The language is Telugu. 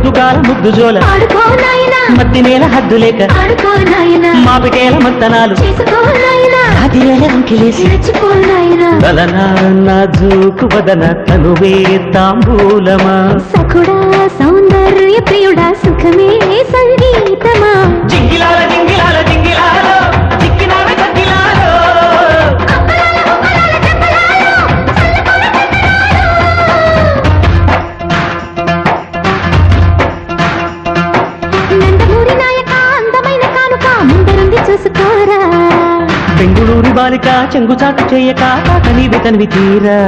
పొద్దుగాల ముద్దు జోల ఆడుకో నాయనా మత్తి నేల హద్దు లేక ఆడుకో నాయనా మాపిటేల మత్తనాలు చేసుకో నాయనా అది వేల అంకిలేసి తెచ్చుకో నాయనా బలనాన్న జూకు వదన తనువే తాంబూలమా సఖుడా సౌందర్య ప్రియుడా సుఖమే సంగీతమా జింగిలాల జింగిలాల జింగిలాలో చిక్కినాల కట్టిలాలో నందమూరి నాయక అందమైన కానుక ముందరుంది చూసుకోరా బెంగుళూరి బాలిక చెంగుచాటు చేయక కాక నీవి తనివి తీరా